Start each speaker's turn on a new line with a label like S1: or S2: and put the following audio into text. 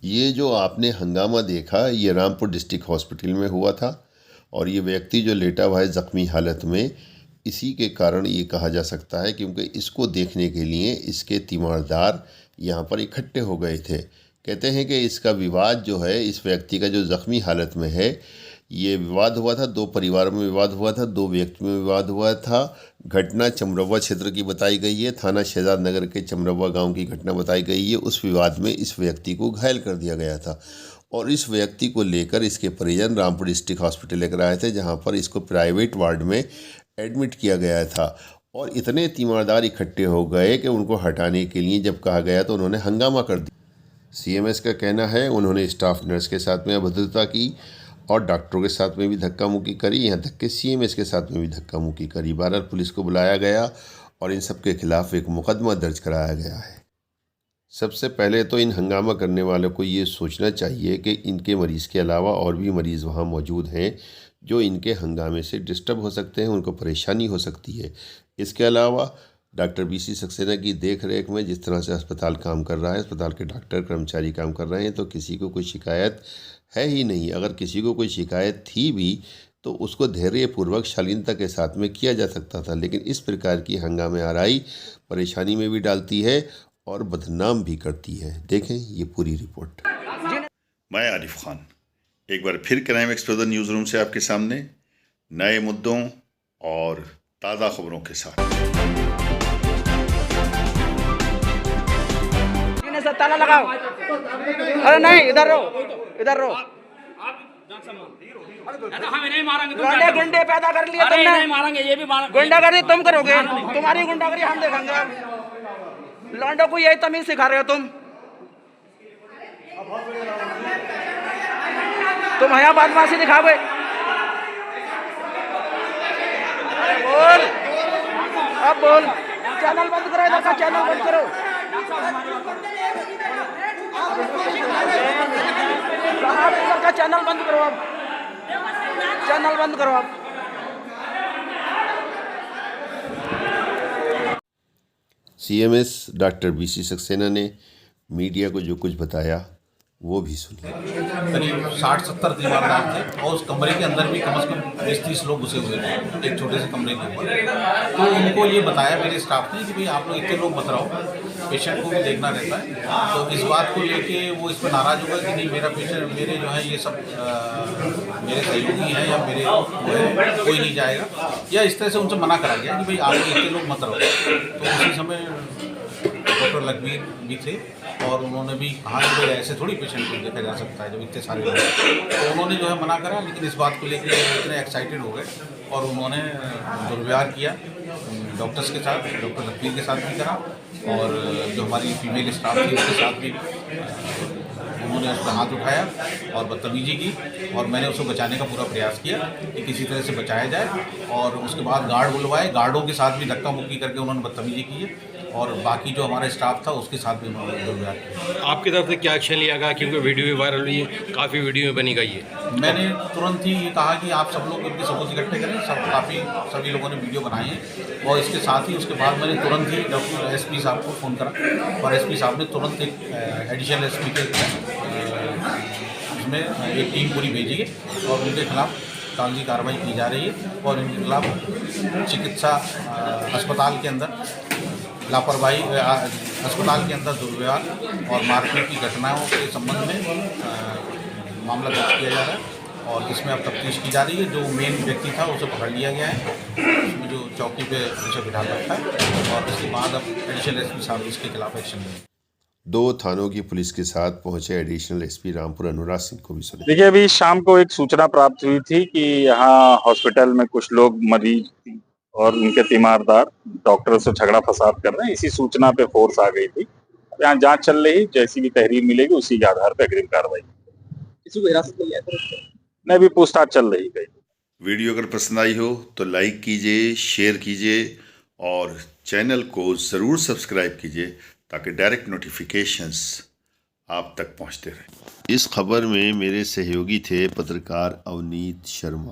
S1: ये जो आपने हंगामा देखा ये रामपुर डिस्ट्रिक्ट हॉस्पिटल में हुआ था और ये व्यक्ति जो लेटा हुआ है ज़ख्मी हालत में, इसी के कारण ये कहा जा सकता है क्योंकि इसको देखने के लिए इसके तीमारदार यहाँ पर इकट्ठे हो गए थे। कहते हैं कि इसका विवाद जो है, इस व्यक्ति का जो ज़ख्मी हालत में है, ये विवाद हुआ था, दो परिवारों में विवाद हुआ था, दो व्यक्तियों में विवाद हुआ था। घटना चमरवा क्षेत्र की बताई गई है, थाना शहजाद नगर के चमरवा गांव की घटना बताई गई है। उस विवाद में इस व्यक्ति को घायल कर दिया गया था और इस व्यक्ति को लेकर इसके परिजन रामपुर डिस्ट्रिक्ट हॉस्पिटल लेकर आए थे, जहां पर इसको प्राइवेट वार्ड में एडमिट किया गया था। और इतने तीमारदार इकट्ठे हो गए कि उनको हटाने के लिए जब कहा गया तो उन्होंने हंगामा कर दिया। सीएमएस का कहना है उन्होंने स्टाफ नर्स के साथ में अभद्रता की और डॉक्टरों के साथ में भी धक्का मुक्की करी, यहाँ तक कि सीएमएस के साथ में भी धक्का मुक्की करी। बहरहाल पुलिस को बुलाया गया और इन सब के खिलाफ एक मुकदमा दर्ज कराया गया है। सबसे पहले तो इन हंगामा करने वालों को ये सोचना चाहिए कि इनके मरीज़ के अलावा और भी मरीज़ वहाँ मौजूद हैं जो इनके हंगामे से डिस्टर्ब हो सकते हैं, उनको परेशानी हो सकती है। इसके अलावा डॉक्टर बीसी सक्सेना की देख रेख में जिस तरह से अस्पताल काम कर रहा है, अस्पताल के डॉक्टर कर्मचारी काम कर रहे हैं, तो किसी को कोई शिकायत है ही नहीं। अगर किसी को कोई शिकायत थी भी तो उसको धैर्यपूर्वक शालीनता के साथ में किया जा सकता था, लेकिन इस प्रकार की हंगामे आराई परेशानी में भी डालती है और बदनाम भी करती है। देखें ये पूरी रिपोर्ट।
S2: मैं आरिफ खान एक बार फिर क्राइम एक्सप्लोजर न्यूज़ रूम से आपके सामने नए मुद्दों और ताज़ा खबरों के साथ।
S3: ताला लगाओ। अरे नहीं, इधर रहो, इधर रहो।
S4: हमें नहीं मारेंगे,
S3: गुंडे गुंडे पैदा कर लिए तुमने।
S4: नहीं मारेंगे, ये भी मारेंगे।
S3: गुंडागर्दी तुम करोगे, तुम्हारी गुंडागर्दी हम देखेंगे। लौंडों को यही तमीज सिखा रहे हो तुम यहाँ बदमाशी दिखाओगे। बोल, अब बोल। चैनल बंद करो, इधर का चैनल बंद करो। इधर का चैनल बंद करो, अब चैनल बंद करो अब।
S1: सीएमएस डॉक्टर बीसी सक्सेना ने मीडिया को जो कुछ बताया वो भी सुनिए।
S5: करीब 60-70 तीमारदार थे और उस कमरे के अंदर भी कम से कम 20-30 लोग घुसे हुए थे एक छोटे से कमरे के ऊपर। तो उनको ये बताया मेरे स्टाफ ने कि भाई आप लोग इतने लोग मत रहो, पेशेंट को भी देखना रहता है। तो इस बात को लेके वो इस पर नाराज़ हुआ कि नहीं, मेरा पेशेंट, मेरे जो है ये सब मेरे सहयोगी हैं या मेरे कोई नहीं जाएगा, या इस तरह से उनसे मना करा गया कि भाई आप लोग इतने लोग मत रहो। तो उसी समय डॉक्टर लखबीर भी थे और उन्होंने भी कहा कि भाई ऐसे थोड़ी पेशेंट को देखा जा सकता है जब इतने सारे लोग। तो उन्होंने जो है मना करा, लेकिन इस बात को लेकर इतने एक्साइटेड हो गए और उन्होंने दुर्व्यवहार किया डॉक्टर्स के साथ, डॉक्टर लखबीर के साथ भी करा और जो हमारी फीमेल स्टाफ थी उसके साथ भी उन्होंने उस पर हाथ उठाया और बदतमीजी की और मैंने उसको बचाने का पूरा प्रयास किया कि किसी तरह से बचाया जाए। और उसके बाद गार्ड बुलवाए, गार्डों के साथ भी धक्का मुक्की करके उन्होंने बदतमीजी की है और बाकी जो हमारा स्टाफ था उसके साथ भी उन्होंने दुर्व्यवहार किया।
S6: आपकी तरफ से क्या एक्शन लिया गया, क्योंकि वीडियो भी वायरल हुई है, काफ़ी वीडियो में बनी गई है?
S5: मैंने तुरंत ही ये कहा कि आप सब लोग उनके सबूत इकट्ठे करें। सभी लोगों ने वीडियो बनाई है और इसके साथ ही उसके बाद मैंने तुरंत ही डॉक्टर एसपी साहब को फ़ोन करा और एसपी साहब ने तुरंत एक एडिशनल एसपी के उसमें एक टीम पूरी भेजी है और उनके खिलाफ कागजी कार्रवाई की जा रही है और इनके खिलाफ चिकित्सा अस्पताल के अंदर लापरवाही, अस्पताल के अंदर दुर्व्यवहार और मारपीट की घटनाओं के संबंध में मामला दर्ज किया जा रहा है और इसमें अब तफ्तीश की जा रही है। जो मेन व्यक्ति था उसे पकड़ लिया गया है, उसमें जो चौकी पे उसे बिठा रखा है और इसके बाद अब एडिशनल एसपी साहब इसके खिलाफ एक्शन लेंगे।
S1: दो थानों की पुलिस के साथ पहुंचे एडिशनल एसपी रामपुर अनुराग सिंह को भी सुने।
S7: देखिए, अभी शाम को एक सूचना प्राप्त हुई थी कि यहाँ हॉस्पिटल में कुछ लोग मरीज और उनके तीमारदार डॉक्टर से झगड़ा फसाद कर रहे हैं। इसी सूचना पे फोर्स आ गई थी। यहाँ जांच चल रही, जैसी भी तहरीर मिलेगी उसी के आधार पर अग्रिम कार्रवाई।
S3: किसी को हिरासत में लिया
S7: नहीं, अभी पूछताछ चल रही है।
S2: वीडियो अगर पसंद आई हो तो लाइक कीजिए, शेयर कीजिए और चैनल को ज़रूर सब्सक्राइब कीजिए ताकि डायरेक्ट नोटिफिकेशंस आप तक पहुंचते रहें।
S1: इस खबर में मेरे सहयोगी थे पत्रकार अवनीत शर्मा।